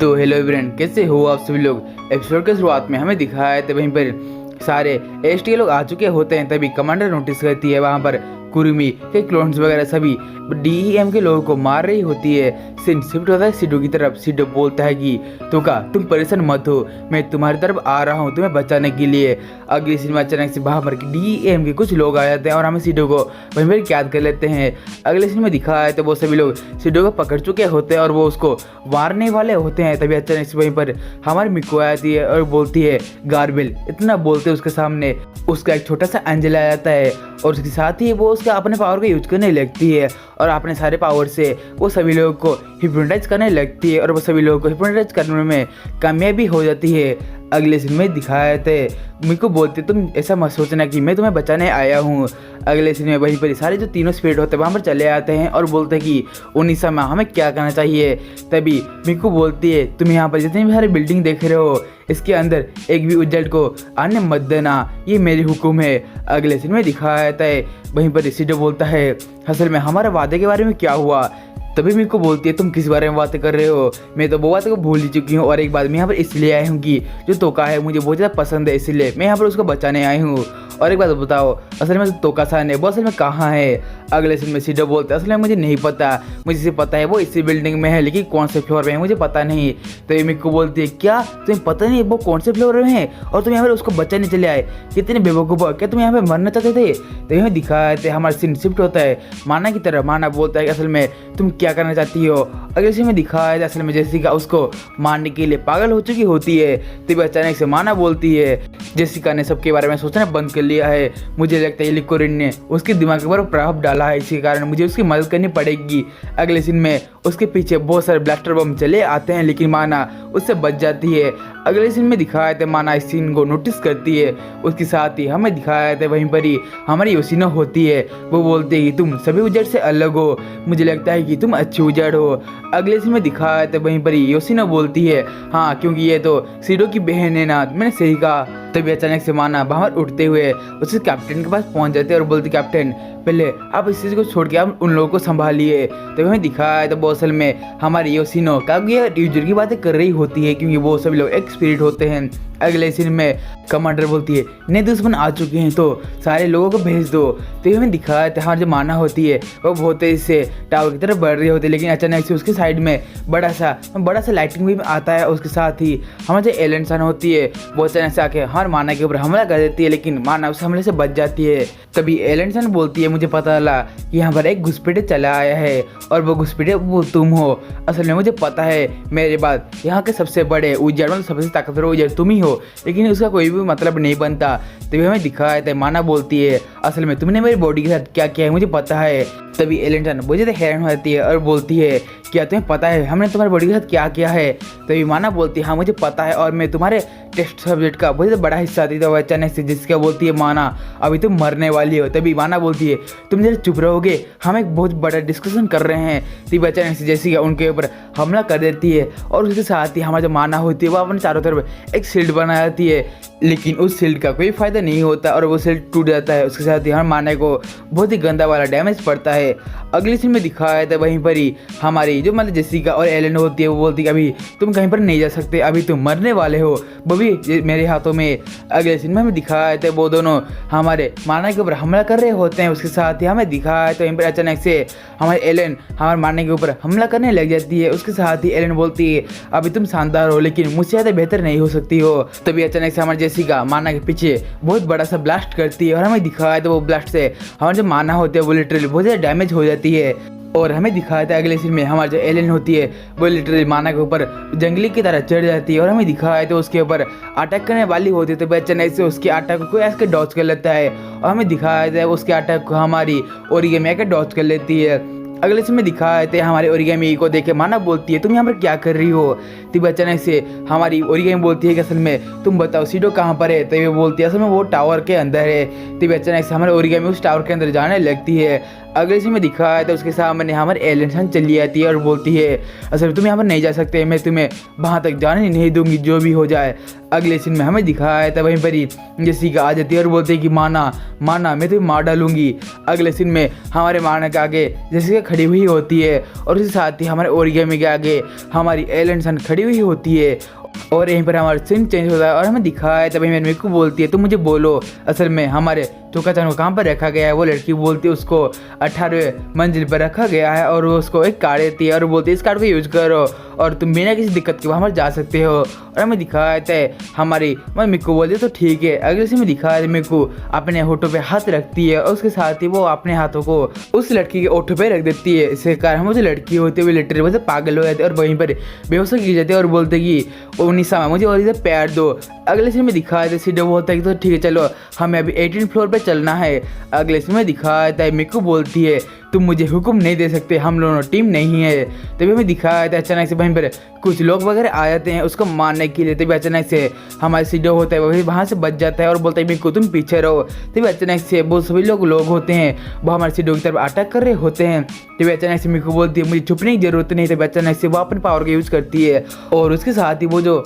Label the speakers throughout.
Speaker 1: तो hello everyone, कैसे हो आप सभी लोग। एपिसोड के शुरुआत में हमें दिखाया है तो वहीं पर सारे एसटी लोग आ चुके होते हैं। तभी कमांडर नोटिस करती है वहाँ पर कुरुमी के क्लोन्स वगैरह सभी डीईएम के लोगों को मार रही होती है। सीन शिफ्ट होता है सिडो की तरफ। सिडो बोलता है कि तुम परेशान मत हो, मैं तुम्हारी तरफ आ रहा हूँ तुम्हें बचाने के लिए। अगली सीन में अचानक से वहाँ पर डीईएम के कुछ लोग आ जाते हैं और हमें सिडो को वहीं पर कैद कर लेते हैं। अगले सीन में दिखाया है तो वो सभी लोग सिडो को पकड़ चुके होते हैं और वो उसको मारने वाले होते हैं। तभी अचानक से वहीं पर हमारी मिको आ जाती है और बोलती है गार्बेल। इतना बोलते उसके सामने उसका एक छोटा सा एंजल आ जाता है और उसके साथ ही वो उसका अपने पावर को यूज करने लगती है और अपने सारे पावर से वो सभी लोगों को हिप्नोटाइज करने लगती है और वो सभी लोगों को हिप्नोटाइज करने में कामयाब भी हो जाती है। अगले सीन में दिखाया थे मिको बोलते तुम ऐसा मत सोचना कि मैं तुम्हें बचाने आया हूँ। अगले सीन में वहीं पर सारे जो तीनों स्पिरिट होते हैं वहाँ पर चले आते हैं और बोलते हैं कि उन्नीस समय हमें क्या करना चाहिए। तभी मिको बोलती है तुम यहाँ पर जितनी भी सारी बिल्डिंग देख रहे हो इसके अंदर एक भी उज्जट को आने मत देना, ये मेरी हुक्म है। अगले सीन में दिखाया था वहीं पर सिडो बोलता है असल में हमारे वादे के बारे में क्या हुआ। तभी मेरे को बोलती है तुम किस बारे में बातें कर रहे हो, मैं तो वो बातें को भूल ही चुकी हूँ। और एक बात मैं यहाँ पर इसलिए आई हूँ कि जो तोका है मुझे बहुत ज़्यादा पसंद है, इसलिए मैं यहाँ पर उसको बचाने आई हूँ। और एक बात बताओ असल में तोका सान है वो असल में कहाँ है। अगले सीन में सिडो बोलते असल में मुझे नहीं पता, मुझे सिर्फ पता है वो इसी बिल्डिंग में है लेकिन कौन से फ्लोर में है मुझे पता नहीं। तो ये मेरे को बोलती है क्या तुम्हें पता नहीं वो कौन से फ्लोर में है और तुम यहाँ पर उसको बचाने चले आए, कितने बेवकूफ़ हो, क्या तुम यहाँ पे मरना चाहते थे। तो यहाँ दिखाया था हमारा सीन शिफ्ट होता है माना की तरह। माना बोलता है कि असल में तुम क्या करना चाहती हो। अगले सीन में दिखाया था असल में जेसिका उसको मारने के लिए पागल हो चुकी होती है। तभी अचानक से माना बोलती है जेसिका ने सबके बारे में सोचना बंद कर लिया है, मुझे लगता है लिकोरिन ने उसके दिमाग पर प्रभाव डाला है, इसी कारण मुझे उसकी मदद करनी पड़ेगी। अगले सीन में उसके पीछे बहुत सारे ब्लास्टर बम चले आते हैं लेकिन माना उससे बच जाती है। अगले सीन में दिखाया था माना इस सीन को नोटिस करती है, उसके साथ ही हमें दिखाया था वहीं पर ही हमारी योसिनो होती है। वो बोलती है कि तुम सभी उजड़ से अलग हो, मुझे लगता है कि तुम अच्छी उजड़ हो। अगले सीन में दिखाया था वहीं पर ही योसिनो बोलती है हाँ क्योंकि ये तो सिडो की बहन है ना, मैंने सही कहा। तभी अचानक से माना बाहर उठते हुए उसके कैप्टन के पास पहुंच जाते हैं और बोलते कैप्टन पहले आप इस चीज़ को छोड़ के आप उन लोगों को संभालिए। तभी हमें दिखाया तो वो असल में हमारी योसिनो का यूजर की बातें कर रही होती है क्योंकि वो सभी लोग एक स्पिरिट होते हैं। अगले सीन में कमांडर बोलती है नए दुश्मन आ चुके हैं तो सारे लोगों को भेज दो। तो हमें दिखाया था हमारी जो माना होती है वो बहुत तेज से टावर की तरफ बढ़ रही होती है लेकिन अचानक से उसके साइड में बड़ा सा लाइटिंग भी आता है। उसके साथ ही हमारी जो एलन सन होती है वो अचानक से आके हमारे माना के ऊपर हमला कर देती है लेकिन माना उस हमले से बच जाती है। तभी एलन सन बोलती है मुझे पता चला कि यहाँ पर एक घुसपैठे चला आया है और वो घुसपैठे वो तुम हो। असल में मुझे पता है मेरे बाद यहाँ के सबसे बड़े उजाड़ मतलब सबसे ताकतवर उजाड़ तुम ही हो, लेकिन उसका कोई भी मतलब नहीं बनता। तभी हमें दिखाया था माना बोलती है असल में तुमने मेरी बॉडी के साथ क्या किया है मुझे पता है। तभी एलेंटन बहुत ज़्यादा हैरान हो जाती है और बोलती है क्या तुम्हें पता है हमने तुम्हारी बॉडी के साथ क्या किया है। तभी माना बोलती है हाँ मुझे पता है और मैं तुम्हारे टेस्ट सब्जेक्ट का बहुत ज़्यादा बड़ा हिस्सा थी। तो अचानक से जिसका बोलती है माना अभी तुम मरने वाली हो। तभी माना बोलती है तुम जरा चुप रहोगे, हम एक बहुत बड़ा डिस्कशन कर रहे हैं। तभी अचानक से जैसे उनके ऊपर हमला कर देती है और उसके साथ ही हमारी जो माना होती है वो अपने चारों तरफ एक शील्ड बना जाती है लेकिन उस शील्ड का कोई फ़ायदा नहीं होता और वो शील्ड टूट जाता है। उसके साथ ही हर माने को बहुत ही गंदा वाला डैमेज पड़ता है। अगली सीन में दिखाया था वहीं पर ही हमारी जो मतलब जेसिका और एलन होती है वो बोलती है अभी तुम कहीं पर नहीं जा सकते, अभी तुम मरने वाले हो, वो भी मेरे हाथों में। अगले सीन में हमें दिखाया था वो दोनों हमारे माना के ऊपर हमला कर रहे होते हैं। उसके साथ ही हमें दिखाया तो वहीं पर अचानक से हमारे एलन हमारे मारने के ऊपर हमला करने लग जाती है। उसके साथ ही एलन बोलती है अभी तुम शानदार हो लेकिन मुझसे ज़्यादा बेहतर नहीं हो सकती हो। तभी अचानक से हमारे जेसिका माना के पीछे बहुत बड़ा सा ब्लास्ट करती है और हमें दिखाया था वो ब्लास्ट से हमारे जो माना होते हैं वो लिटरली बहुत ज़्यादा डैमेज हो जाती है। और हमें दिखाया था अगले सीन में हमारी जो एलन होती है वो लिटरली माना के ऊपर जंगली की तरह चढ़ जाती है और हमें दिखाया था उसके ऊपर अटैक करने वाली होती है। तो अचानक से उसके अटैक को ऐसे डॉज कर लेता है और हमें दिखाया था उसके अटैक को हमारी ओरिगामी आकर डॉज कर लेती है। अगले समय दिखाए थे हमारे ओरिगामी को देखे माना बोलती है तुम यहाँ पर क्या कर रही हो। तब अचानक से हमारी ओरिगामी बोलती है कि असल में तुम बताओ सिडो कहाँ पर है। तो वो बोलती है असल में वो टावर के अंदर है। तब अचानक से हमारे ओरिगामी उस टावर के अंदर जाने लगती है। अगले सीन में दिखाया है तो उसके सामने हमारे एलियन चली आती है और बोलती है असल तुम यहाँ पर नहीं जा सकते, मैं तुम्हें वहाँ तक जाने नहीं दूंगी जो भी हो जाए। अगले सीन में हमें दिखाया है तब वहीं पर ही जेसिका आ जाती है और बोलती है कि माना मैं तुम्हें मार डालूंगी। अगले सीन में हमारे माना के आगे जेसिका खड़ी हुई होती है और उसके साथ ही हमारे ओरिगामी के आगे हमारी एलियन खड़ी हुई होती है और यहीं पर हमारा सीन चेंज होता है और हमें दिखाया है तभी मेरे को बोलती है तुम मुझे बोलो असल में हमारे टोका-चान को कहाँ पर रखा गया है। वो लड़की बोलती है उसको 18वें मंजिल पर रखा गया है और वो उसको एक कार्ड देती है और बोलती है इस कार्ड को यूज करो और तुम बिना किसी दिक्कत के वहाँ पर जा सकते हो। और हमें दिखाया है हमारी मिक्कू बोलती है तो ठीक है। अगले से में दिखाया है मिक्कू अपने होठों पे हाथ रखती है और उसके साथ ही वो अपने हाथों को उस लड़की के होठों पे रख देती है। इसके कारण हम जो लड़की होती है वो लिटरली वैसे पागल हो जाती है और वहीं पर बेहोश गिर जाती है और बोलते कि ओ निशा मुझे और इधर प्यार दो। अगले सीन में दिखाया है सीधे बोलता है कि तो ठीक है चलो हमें अभी 18 फ्लोर पे चलना है। अगले सीन में दिखाया है मिक्कू बोलती है तुम मुझे हुक्म नहीं दे सकते, हम दोनों टीम नहीं है। तभी हमें दिखाया है अचानक से वहीं पर कुछ लोग वगैरह आ जाते हैं उसको मारने के लिए। तभी अचानक से हमारे सीडो होता है वही वहाँ से बच जाता है और बोलता है मिक्कू तुम पीछे रहो। तभी अचानक से वो सभी लोग होते हैं वो हमारे सीडो की तरफ अटैक कर रहे होते हैं। तभी अचानक से मिक्कू बोलती है मुझे छुपने की जरूरत नहीं। तभी अचानक से वो अपने पावर का यूज़ करती है और उसके साथ ही वो जो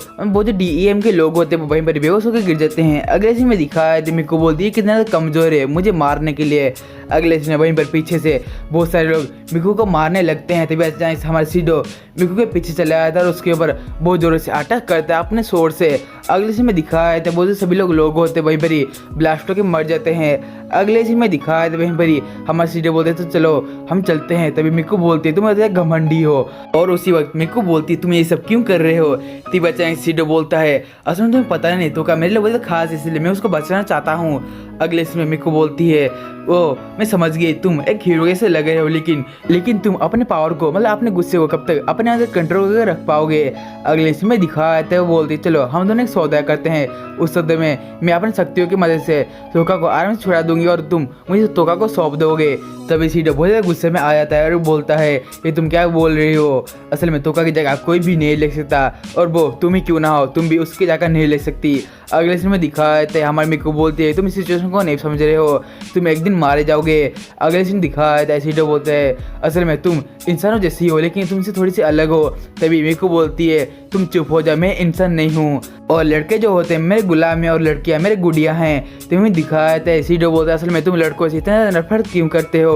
Speaker 1: DEM के लोग होते हैं वो वहीं पर बेहोश होकर गिर जाते हैं। अगले सीन में दिखाया है मिक्कू बोलती है कितना कमज़ोर है मुझे मारने के लिए। अगले सीन में वहीं पर पीछे से बहुत सारे लोग मिक्कू को मारने लगते हैं। तभी अचानक से हमारा सीडो मिक्कू के पीछे चला जाता है और उसके ऊपर बहुत ज़ोरों से अटैक करता है अपने शोर से। अगले सीन में दिखाया है वो जो सभी लोग होते हैं वहीं पर ही ब्लास्ट होकर मर जाते हैं। अगले सीन में दिखाया है वहीं पर ही हमारे सीडो बोलते हैं तो चलो हम चलते हैं। तभी मिक्कू बोलती है तुम घमंडी हो और उसी वक्त मिक्कू बोलती है तुम ये सब क्यों कर रहे हो। तभी अचानक सीडो बोलता है असल में तुम्हें पता नहीं तो क्या मेरे लिए बोलते खास इसलिए मैं उसको बचाना चाहता हूँ। अगले सीन में मिक्कू बोलती है ओ मैं समझ गई तुम एक हीरो जैसे लग रहे हो लेकिन तुम अपने पावर को मतलब अपने गुस्से को कब तक अपने अंदर कंट्रोल करके रख पाओगे। अगले सीन में दिखाया है वो बोलती है चलो हम दोनों एक सौदा करते हैं। उस सौदे में मैं अपनी शक्तियों की मदद से तोका को आराम से छुड़ा दूंगी और तुम मुझे तोका को सौंप दोगे। तभी सीडो बहुत ज़्यादा गुस्से में आ जाता है और बोलता है ये तुम क्या बोल रही हो, असल में तोका की जगह कोई भी नहीं ले सकता और वो तुम ही क्यों ना हो तुम भी उसकी जगह नहीं ले सकती। अगले सीन में दिखाया है हमारे मिक्कू बोलती है तुम इस सिचुएशन को नहीं समझ रहे हो, तुम एक दिन मारे जाओगे। अगले सीन दिखाया है सीडो बोलते हैं असल में तुम इंसानों जैसी हो लेकिन तुमसे थोड़ी सी अलग हो। तभी मिक्कू बोलती है तुम चुप हो जा, मैं इंसान नहीं हूँ और लड़के जो होते हैं मेरे गुलाम हैं और लड़कियाँ मेरे गुड़ियाँ हैं। तभी में दिखाया है सीडो बोलता है असल में तुम लड़कों से इतना नफरत क्यों करते हो।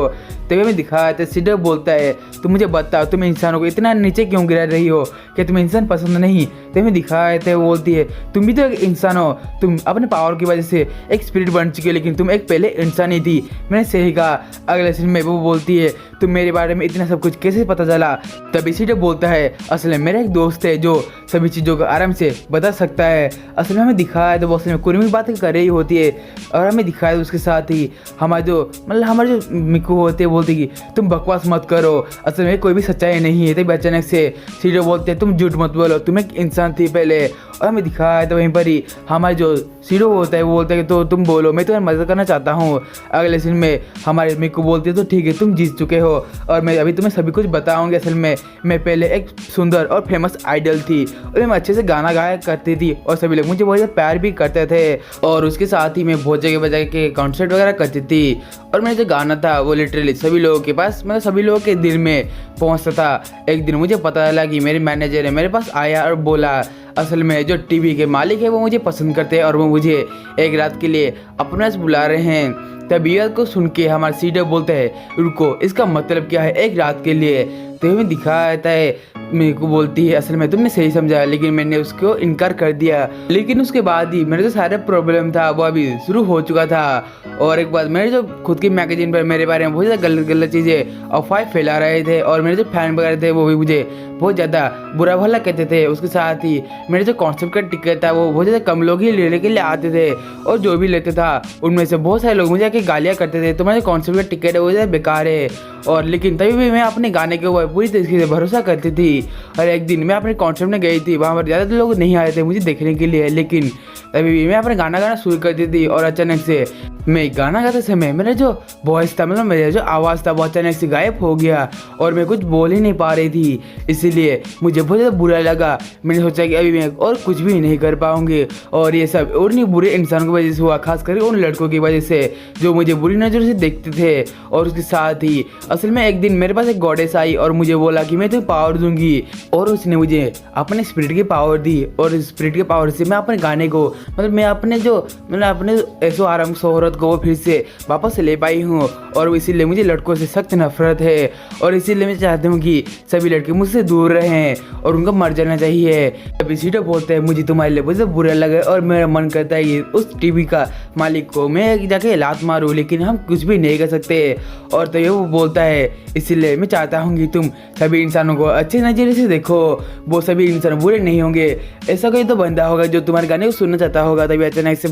Speaker 1: तभी में दिखाया है सीडो बोलता है तुम मुझे बताओ तुम इंसानों को इतना नीचे क्यों गिरा रही हो, क्या तुम्हें इंसान पसंद नहीं। तभी में दिखाया है वो बोलती है तुम भी तो एक इंसान हो, तुम अपने पावर की वजह से एक स्पिरिट बन चुकी हो लेकिन तुम एक पहले इंसान ही थी, मैंने सही कहा। अगले सीन में वो बोलती है तुम मेरे बारे में इतना सब कुछ कैसे पता चला। तभी सीडो बोलता है असल में मेरा एक दोस्त है जो सभी चीज़ों को आराम से बता सकता है। असल में हमें दिखाया है तो असल में कुर्मी बात कर रही होती है और हमें दिखाया है उसके साथ ही हमारे जो मिक्कू होते हैं बोलते कि तुम बकवास मत करो, असल में कोई भी सच्चाई नहीं है। तभी अचानक से सीडो बोलते हैं तुम झूठ मत बोलो, तुम एक इंसान थी पहले। और हमें दिखाया है तो वहीं पर ही हमारे जो सीडो होता है वो बोलता है तो तुम बोलो मैं तुम्हें मदद करना चाहता हूँ। अगले सीन में हमारे मिक्कू बोलते हैं तो ठीक है तुम जीत चुके हो और मैं अभी तुम्हें सभी कुछ बताऊंगी। असल में मैं पहले एक सुंदर और फेमस आइडल थी और मैं अच्छे से गाना गाया करती थी और सभी लोग मुझे बहुत ज़्यादा प्यार भी करते थे और उसके साथ ही मैं बहुत जगह बजा के कॉन्सर्ट वगैरह करती थी और मेरा जो गाना था वो लिटरली सभी लोगों के पास मतलब सभी लोगों के दिल में पहुंचता था। एक दिन मुझे पता चला कि मेरे मैनेजर है मेरे पास आया और बोला असल में जो टीवी के मालिक है वो मुझे पसंद करते हैं और वो मुझे एक रात के लिए अपने पास बुला रहे हैं। तबीयत को सुन के हमारे सीडो बोलते हैं रुको इसका मतलब क्या है एक रात के लिए। तो हमें दिखाया जाता है मेरे को बोलती है असल में तुमने सही समझा लेकिन मैंने उसको इनकार कर दिया, लेकिन उसके बाद ही मेरे जो सारे प्रॉब्लम था वो अभी शुरू हो चुका था। और एक बार मेरे जो खुद की मैगजीन पर मेरे बारे में बहुत ज़्यादा गलत गलत चीज़ें अफवाह फैला रहे थे और मेरे जो फैन वगैरह थे वो भी मुझे बहुत ज़्यादा बुरा भला कहते थे। उसके साथ ही मेरे जो कॉन्सर्ट का टिकट था वो बहुत ज़्यादा कम लोग ही लेने के लिए आते थे और जो भी लेते था उनमें से बहुत सारे लोग मुझे आके गालियाँ करते थे तुम्हारे कॉन्सर्ट का टिकट है वो ज़्यादा बेकार है। और लेकिन तभी भी मैं अपने गाने के ऊपर पूरी तरीके से भरोसा करती थी। और एक दिन मैं अपने कॉन्सर्ट में गई थी, वहाँ पर ज़्यादातर लोग नहीं आए थे मुझे देखने के लिए, लेकिन तभी भी मैं अपने गाना गाना शुरू कर दी थी। और अचानक से मैं गाना गाते समय मेरा जो वॉइस था, मतलब मेरा जो आवाज़ था, वो अचानक से गायब हो गया और मैं कुछ बोल ही नहीं पा रही थी। इसीलिए मुझे बहुत ज़्यादा बुरा लगा। मैंने सोचा कि अभी मैं और कुछ भी नहीं कर पाऊंगी, और ये सब उन्हीं बुरे इंसानों की वजह से हुआ, खासकर उन लड़कों की वजह से जो मुझे बुरी नज़र से देखते थे। और उसके साथ ही असल में एक दिन मेरे पास एक गॉडेस आई और मुझे बोला कि मैं तुम्हें पावर दूंगी, और उसने मुझे अपने स्पिरिट की पावर दी। और इस स्पिरिट के पावर से मैं अपने गाने को, मतलब मैं अपने ऐसो आराम शोहरत को फिर से वापस ले पाई हूँ। और इसीलिए मुझे लड़कों से सख्त नफरत है, और इसीलिए मैं चाहती हूँ कि सभी लड़के मुझसे दूर रहें और उनको मर जाना चाहिए। अभी सीटो बोलते हैं मुझे तुम्हारे लिए बहुत बुरा लगे, और मेरा मन करता है कि उस टीवी का मालिक को मैं जाके लात मारूँ, लेकिन हम कुछ भी नहीं कर सकते। और तो ये वो बोलता है इसीलिए मैं चाहता हूँ कि तुम सभी इंसानों को अच्छे नज़रिए से देखो, वो सभी इंसान बुरे नहीं होंगे। ऐसा कोई तो बंदा होगा जो तुम्हारे गाने को सुनना चाहता होगा। तभी अचानक से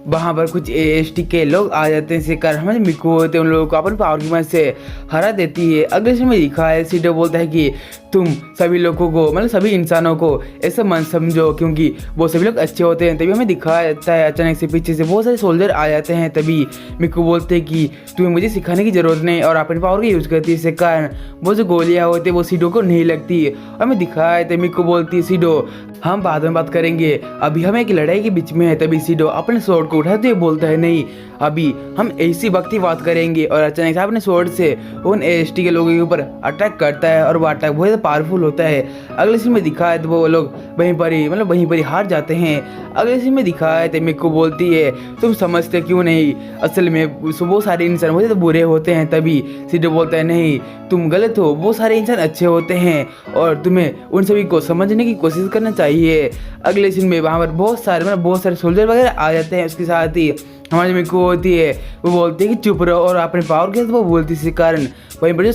Speaker 1: वहाँ पर कुछ AST के लोग आ जाते हैं, शिकार हमारे मिकू होते हैं, उन लोगों को अपन पावर की मदद से हरा देती है। अगले सीन में लिखा है सीटो बोलता है कि तुम सभी लोगों को, मतलब सभी इंसानों को ऐसा मन समझो क्योंकि वो सभी लोग अच्छे होते हैं। तभी हमें दिखाया जाता है अचानक से पीछे से बहुत सारे सोल्जर आ जाते हैं। तभी मिकू बोलते हैं कि तुम्हें मुझे सिखाने की ज़रूरत नहीं, और अपने पावर का यूज़ करती है, इसके कारण वो जो गोलियाँ होती है वो सीडो को नहीं लगती। और हमें दिखाया जाता है मिकू बोलती है सीडो हम बाद में बात करेंगे, अभी हम एक लड़ाई के बीच में है। तभी सीडो अपने स्वॉर्ड को उठाते हुए बोलता है नहीं, अभी हम ऐसी वक्त ही बात करेंगे। और अचानक से अपने स्वॉर्ड से उन AST के लोगों के ऊपर अटैक करता है, और वो अटैक बहुत ज़्यादा पावरफुल होता है। अगले सीन में दिखा है तो वो लोग वहीं पर ही हार जाते हैं। अगले सीन में दिखा है तो मिकू बोलती है तुम समझते क्यों नहीं, असल में वो सारे इंसान बहुत ज़्यादा बुरे होते हैं। तभी सीडो बोलता है नहीं तुम गलत हो, वो सारे इंसान अच्छे होते हैं और तुम्हें उन सभी को समझने की कोशिश करना चाहिए। अगले सीन में वहाँ पर बहुत सारे सोल्जर वगैरह आ जाते हैं। उसके साथ ही हमारी मिकू होती है, वो बोलती है कि चुप रहो, और अपने पावर के साथ वो बोलती है, इसी कारण वहीं पर जो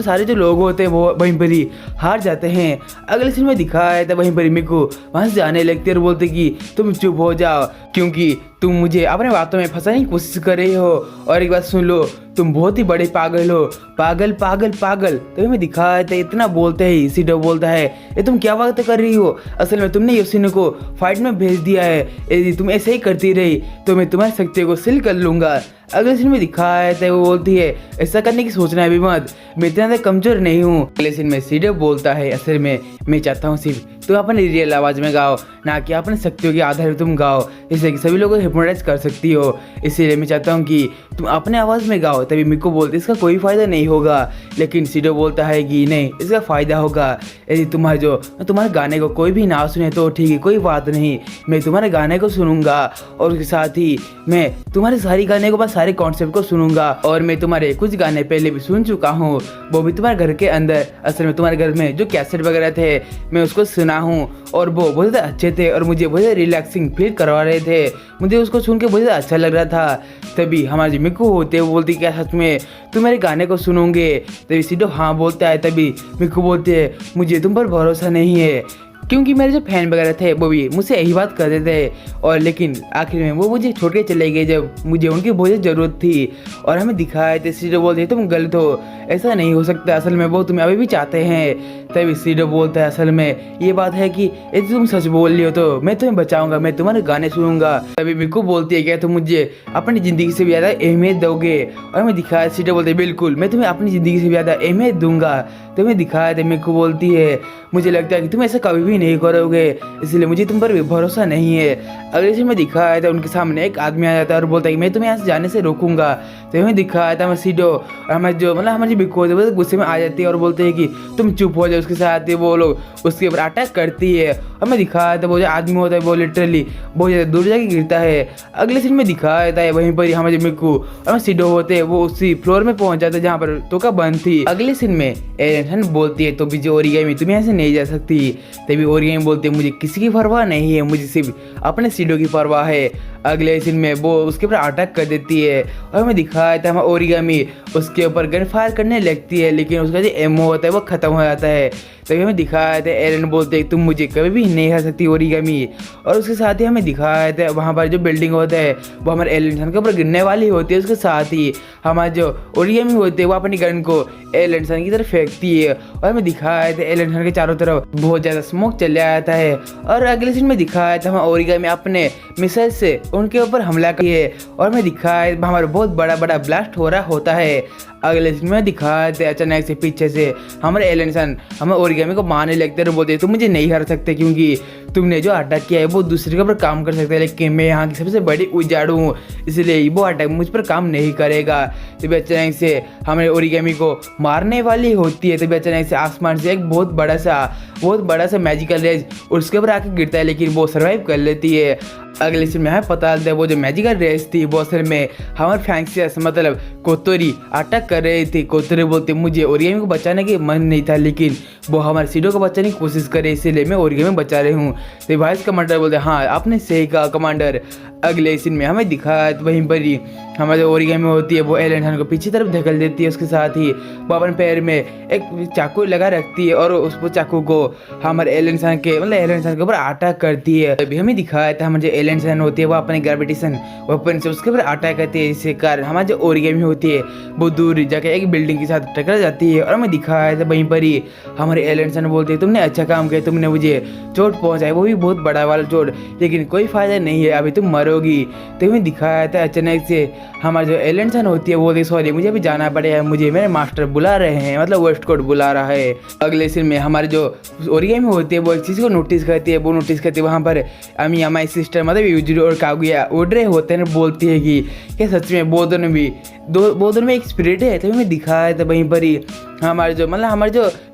Speaker 1: सारे जो लोग होते हैं वो वहीं पर ही हार जाते हैं। अगले सीन में दिखाया है तो वहीं पर मिकू वहाँ से जाने लगती है और बोलती कि तुम चुप हो जाओ क्योंकि तुम मुझे अपने बातों में फंसाने की कोशिश कर रही हो, और एक बात सुन लो तुम बहुत ही बड़े पागल हो, पागल पागल पागल। तभी मैं दिखाया था इतना बोलते ही सीडो बोलता है ये तुम क्या बात कर रही हो, असल में तुमने योशिनो को फाइट में भेज दिया है, यदि तुम ऐसे ही करती रही तो मैं तुम्हारी शक्ति को सील कर लूँगा। अगले सीन में दिखाया है तो वो बोलती है ऐसा करने की सोचना है भी मत, मैं इतना ज़्यादा कमज़ोर नहीं हूँ। अगले सीन में सीडो बोलता है असल में मैं चाहता हूँ सिर्फ तुम अपनी रियल आवाज़ में गाओ, ना कि अपनी शक्तियों के आधार पर तुम गाओ, जिससे कि सभी लोगों को हिप्नोटाइज कर सकती हो। इसीलिए मैं चाहता हूँ कि तुम अपने आवाज़ में गाओ। तभी मिको बोलती इसका कोई फ़ायदा नहीं होगा, लेकिन सीडो बोलता है कि नहीं इसका फ़ायदा होगा, यदि तुम्हारे गाने को कोई भी ना सुने तो ठीक है कोई बात नहीं, मैं तुम्हारे गाने को सुनूंगा और उसके साथ ही मैं तुम्हारे सारे गाने को, बस सारे कॉन्सेप्ट को सुनूंगा। और मैं तुम्हारे कुछ गाने पहले भी सुन चुका हूँ, वो भी तुम्हारे घर के अंदर, असल में तुम्हारे घर में जो कैसेट वगैरह थे मैं उसको सुना हूँ और वो बहुत ज़्यादा अच्छे थे और मुझे बहुत ज़्यादा रिलैक्सिंग फील करवा रहे थे, मुझे उसको सुन के बहुत ज़्यादा अच्छा लग रहा था। तभी हमारे मिकू होते वो बोलती क्या सच में तुम मेरे गाने को सुनोगे? तभी सीडो हाँ बोलता है। तभी मिकू बोलते है मुझे तुम पर भरोसा नहीं है, क्योंकि मेरे जो फैन वगैरह थे वो भी मुझसे यही बात करते थे, और लेकिन आखिर में वो मुझे छोड़ के चले गए जब मुझे उनकी बहुत ज़रूरत थी। और हमें दिखाया थे सीडो बोलते तुम गलत हो, ऐसा नहीं हो सकता, असल में वो तुम्हें अभी भी चाहते हैं। तभी सीडो बोलता है असल में ये बात है कि यदि तुम सच बोल रही हो तो मैं तुम्हें बचाऊंगा, मैं तुम्हारे गाने सुनूंगा। तभी मिकू बोलती है क्या तुम मुझे अपनी ज़िंदगी से भी ज़्यादा अहमियत दोगे? और हमें दिखाया सीडो बोलते है बिल्कुल मैं तुम्हें अपनी ज़िंदगी से भी ज़्यादा अहमियत दूंगा। तो हमें दिखाया था मिकू बोलती है मुझे लगता है कि तुम ऐसा कभी भी नहीं करोगे, इसलिए मुझे तुम पर भी भरोसा नहीं है। अगले से मैं दिखाया था उनके सामने एक आदमी आ जाता है और बोलता है कि मैं तुम्हें यहाँ से जाने से रोकूंगा। तो हमें दिखाया था मैं सीडो हमारी बिकू होती है गुस्से में आ जाती है और बोलते हैं कि तुम चुप हो जाओ। उसके साथ वो लोग उसके ऊपर अटैक करती है। हमें दिखाया था वो जो आदमी होता है वो लिटरली बहुत ज़्यादा दूर जाके गिरता है। अगले सीन में दिखाया था वहीं पर हमारे मिकू और सीडो होते हैं वो उसी फ्लोर में पहुंच जाते जहाँ पर तोका बंद थी। अगले सीन में एरन बोलती है तो भी ओरिगामी तुम यहाँ से नहीं जा सकती। तभी ओरिगामी बोलती है मुझे किसी की परवाह नहीं है, मुझे सिर्फ अपने सीडो की परवाह है। अगले सीन में वो उसके ऊपर अटैक कर देती है और हमें दिखाया था हम ओरिगामी उसके ऊपर गन फायर करने लगती है, लेकिन उसका जो एमओ होता है वो ख़त्म हो जाता है। तभी हमें दिखाया था एलन बोलते तुम मुझे कभी भी नहीं हरा सकती ओरिगामी। और उसके साथ ही हमें दिखाया था वहाँ पर जो बिल्डिंग होता है वो हमारे एलन के ऊपर गिरने वाली होती है। उसके साथ ही हमारे जो ओरिगामी होते हैं वो अपनी गन को एलन की तरफ फेंकती है और हमें दिखाया था एलन के चारों तरफ बहुत ज़्यादा स्मोक चले आता है। और अगले सीन में दिखाया था हम ओरिगामी अपने मिसाइल से उनके ऊपर हमला किए और हमें दिखाया हमारा बहुत बड़ा बड़ा ब्लास्ट हो रहा होता है। अगले सीन में दिखाया था अचानक से पीछे से हमारे एलन हमें ओरिगामी को मारने लगते हैं और बोलते तुम मुझे नहीं हरा सकते क्योंकि तुमने जो अटैक किया है वो दूसरे के ऊपर काम कर सकता है, लेकिन मैं यहाँ की सबसे बड़ी उजाड़ू हूँ इसलिए वो अटैक मुझ पर काम नहीं करेगा। तभी अचानक से हमें ओरिगामी को मारने वाली होती है। तभी अचानक से आसमान से एक बहुत बड़ा सा मैजिकल रेज उसके ऊपर आके गिरता है, लेकिन वो सर्वाइव कर लेती है। अगले सीन में हमें पता चलता है वो जो मैजिकल रेस थी वो असल में हमारे फैंक्सियस मतलब कोतोरी अटैक कर रही थी। कोतोरी बोलते मुझे ओरिगामी को बचाने की मन नहीं था, लेकिन वो हमारे सीडो को बचाने की कोशिश करे इसीलिए मैं ओरिगामी बचा रही हूँ। तो वाइस कमांडर बोलते हाँ आपने सही कहा कमांडर। अगले सीन में हमें दिखाया वहीं पर ही हमारे जो ओरिगामी होती है वो एलन को पीछे तरफ धकेल देती है। उसके साथ ही वो अपने पैर में एक चाकू लगा रखती है और उस चाकू को हमारे एलन के ऊपर अटैक करती है। अभी हमें दिखाया था हमारे जो एलन होती है वो अपने ग्रेविटेशन वेपन से उसके ऊपर अटैक करती है, इसके कारण हमारी जो ओरिगामी होती है वो दूर जाकर एक बिल्डिंग के साथ टकरा जाती है। और हमें दिखाया था वहीं पर ही हमारे एलन बोलते हैं तुमने अच्छा काम किया, तुमने मुझे चोट पहुंचाई वो भी बहुत बड़ा वाला चोट, लेकिन कोई फायदा नहीं है अभी तुम मरोगी। तो हमें दिखाया था अचानक से हमारे जो एलन होती है वो सॉरी मुझे अभी जाना पड़ेगा, मुझे मेरे मास्टर बुला रहे हैं मतलब वेस्टकोट बुला रहा है। अगले सीन में हमारे जो ओरिगामी होती है वो एक चीज़ को नोटिस करती है, वो नोटिस करती है वहाँ पर अमी हमारी सिस्टर मतलब यूजिरो और कागुया उड़ रहे होते हैं, बोलती है कि क्या सच में वो दोनों में एक स्पिरिट है। तो हमें दिखाया था वहीं पर ही हमारे जो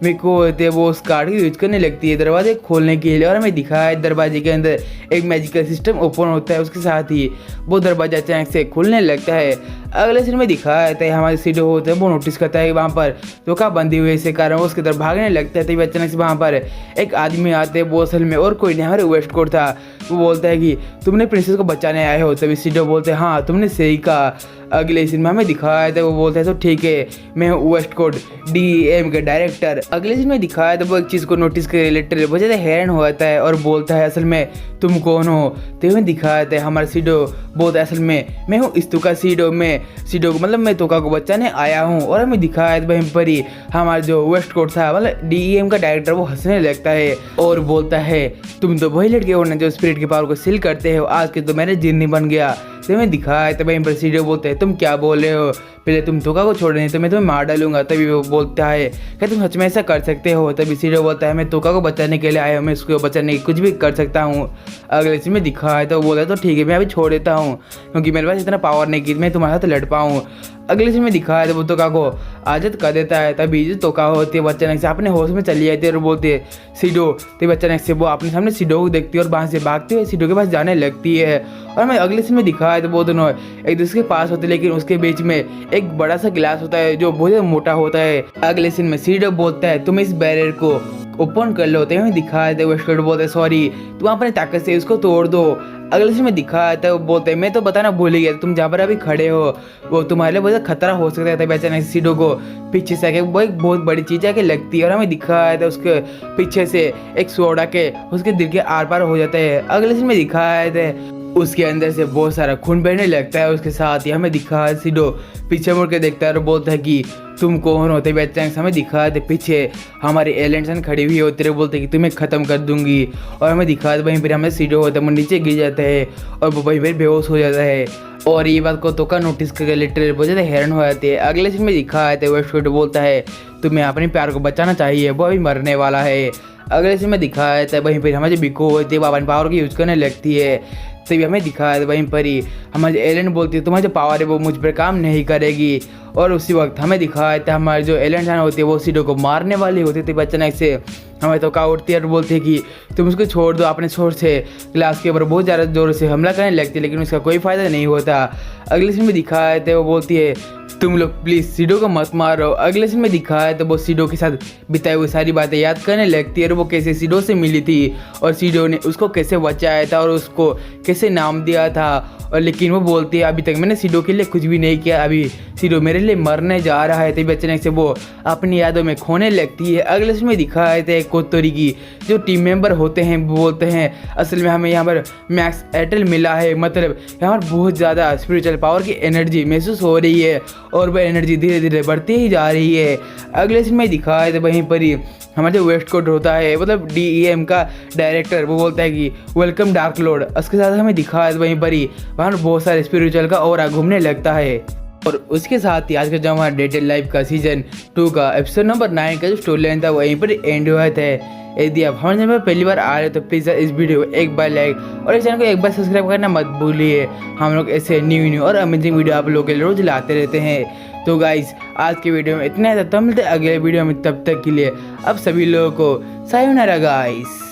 Speaker 1: मिको होते हैं वो उस कार्ड को यूज करने लगती है दरवाजे खोलने के लिए। और हमें दिखाया दरवाजे के अंदर एक मैजिकल सिस्टम ओपन होता है, उसके साथ ही वो दरवाजा अचानक से खुलने लगता है। अगले सीन में दिखाया था हमारे सीडो होते हैं वो नोटिस करता है वहाँ पर धोखा बंदी हुई इसके कारण वो उसकी तरफ भागने लगता है। तभी अचानक से वहाँ पर एक आदमी आते हैं वो असल में और कोई नहीं हमारे वेस्टकोट था। वो बोलता है कि तुमने प्रिंसेस को बचाने आए हो। तभी सीडो बोलते हैं हाँ तुमने सही कहा। अगले सीन में हमें दिखाया था वो बोलता है तो ठीक है मैं हूँ वेस्टकोट DEM के डायरेक्टर। अगले सीन में दिखाया था वो एक चीज़ को नोटिस कर लिटरली बहुत ज़्यादा हैरान हो जाता है और बोलता है असल में तुम कौन हो। तो हमें दिखाया था हमारा सीडो बोलता है असल में मैं हूँ इस्तुका सीडो मतलब मैं तोका को बचाने आया हूँ। और हमें दिखाया था वहीं पर ही हमारा जो वेस्टकोट था मतलब DEM का डायरेक्टर वो हंसने लगता है और बोलता है तुम तो वही लड़के हो ना जो स्पिरिट की पावर को सील करते हो, आज के तो मेरे जिन्नी बन गया। तो मैं दिखाया तब वहीं पर सीडो बोलते हैं तुम क्या बोल रहे हो, पहले तुम धोखा को छोड़ रहे तो मैं तुम्हें मार डालूंगा। तभी वो बोलता है क्या तुम सच में ऐसा कर सकते हो। तभी सीडो बोलता है मैं धोखा को बचाने के लिए आया हूँ, मैं उसको बचाने की कुछ भी कर सकता हूँ। अगले सीन में दिखाया तो वो बोलता है तो ठीक है मैं अभी छोड़ देता हूँ क्योंकि मेरे पास इतना पावर नहीं कि मैं तुम्हारे साथ लड़ पाऊँ। अगले सीन में दिखाया तो वो तोका को आज़ाद कर देता है। तभी जो तोका होती है वो अचानक से अपने होश में चली जाती है और बोलती है सीडो। तभी अचानक से वो अपने सामने सीडो को देखती है और वहाँ से भागते हुए सीडो के पास जाने लगती है। और हमें अगले सीन में दिखाया तो वो दोनों एक दूसरे के पास होते हैं, लेकिन उसके बीच में एक बड़ा सा गिलास होता है जो बहुत ज़्यादा मोटा होता है। अगले सीन में सीडो बोलता है तुम इस बैरियर को ओपन कर लो। तो हमें दिखाया था वेस्टकोट बोलते हैं सॉरी तुम अपने ताकत से उसको तोड़ दो। अगले सीन में दिखाया था वो बोलते हैं मैं तो बताना भूल ही गया, तुम जहाँ पर अभी खड़े हो वो तुम्हारे लिए बहुत खतरा हो सकता है। तभी अचानक सीडो को पीछे से आके वो एक बहुत बड़ी चीज़ आके लगती है और हमें दिखाया था उसके पीछे से एक स्वॉर्ड आके उसके दिल के आर पार हो जाता है। अगले सीन में दिखाया था उसके अंदर से बहुत सारा खून बहने लगता है। उसके साथ ही हमें दिखा सीडो पीछे मुड़ के देखता है और बोलता है कि तुम कौन होते हुए अचानक हमें दिखा दे पीछे हमारी एलेंसन खड़ी हुई होती है, बोलते कि तुम्हें ख़त्म कर दूंगी। और हमें दिखा दे वहीं पर हमें सीडो होता है वो नीचे गिर जाता है और वो वहीं पर बेहोश हो जाता है। और ये बात को तोका नोटिस करके लिटरली बहुत ज़्यादा हैरान हो जाती है। अगले सीन में दिखा है वेस्टकोट बोलता है तुम्हें अपने प्यार को बचाना चाहिए, वो अभी मरने वाला है। अगले सीन में दिखाया था वहीं पर हमारी बिको होती है वो अपनी पावर को यूज़ करने लगती है। तभी हमें दिखाया था वहीं पर ही हमारे एलन बोलती है तुम्हारी जो पावर है वो मुझ पर काम नहीं करेगी। और उसी वक्त हमें दिखाया था हमारे जो एलन जान होती है वो सीडो को मारने वाली होती थी। अचानक से हमें तो का उठती है और बोलती है कि तुम उसको छोड़ दो। अपने छोर से ग्लास के ऊपर बहुत ज़्यादा ज़ोर से हमला करने लगती है, लेकिन उसका कोई फ़ायदा नहीं होता। अगले सीन में दिखाया था वो बोलती है तुम लोग प्लीज़ सीडो को मत मारो। अगले सीन में दिखाया तो वो सीडो के साथ बिताई हुई सारी बातें याद करने लगती है और वो कैसे सीडो से मिली थी और सीडो ने उसको कैसे बचाया था और उसको कैसे नाम दिया था। और लेकिन वो बोलती है अभी तक मैंने सीडो के लिए कुछ भी नहीं किया, अभी सीडो मेरे लिए मरने जा रहा है। तभी अचानक से वो अपनी यादों में खोने लगती है। अगले सीन में दिखाया था कोतोरी की जो टीम मेंबर होते हैं वो बोलते हैं असल में हमें यहाँ पर मैक्स एयरटेल मिला है, मतलब यहाँ पर बहुत ज़्यादा स्पिरिचुअल पावर की एनर्जी महसूस हो रही है और वह एनर्जी धीरे धीरे बढ़ती ही जा रही है। अगले सीन में दिखाया था वहीं पर ही हमारा जो वेस्ट कोट होता है मतलब DEM का डायरेक्टर वो बोलता है कि वेलकम डार्क लॉर्ड। उसके साथ हमें दिखाया वहीं पर ही वहाँ बहुत सारे स्पिरिचुअल का ऑरा घूमने लगता है। और उसके साथ ही आज का जो हमारा डेटेड लाइफ का सीजन 2 का एपिसोड नंबर 9 का जो स्टोरी लाइन था वहीं पर एंड हुआ था। यदि आप हमारे चैनल पर पहली बार आ रहे हो तो प्लीज़ इस वीडियो को एक बार लाइक और इस चैनल को एक बार सब्सक्राइब करना मत भूलिए। हम लोग ऐसे न्यू और अमेजिंग वीडियो आप लोगों के लिए रोज लाते रहते हैं। तो गाइस आज के वीडियो में इतना था, तो मिलते हैं अगले वीडियो में, तब तक के लिए अब सभी लोगों को सायोनारा गाइस।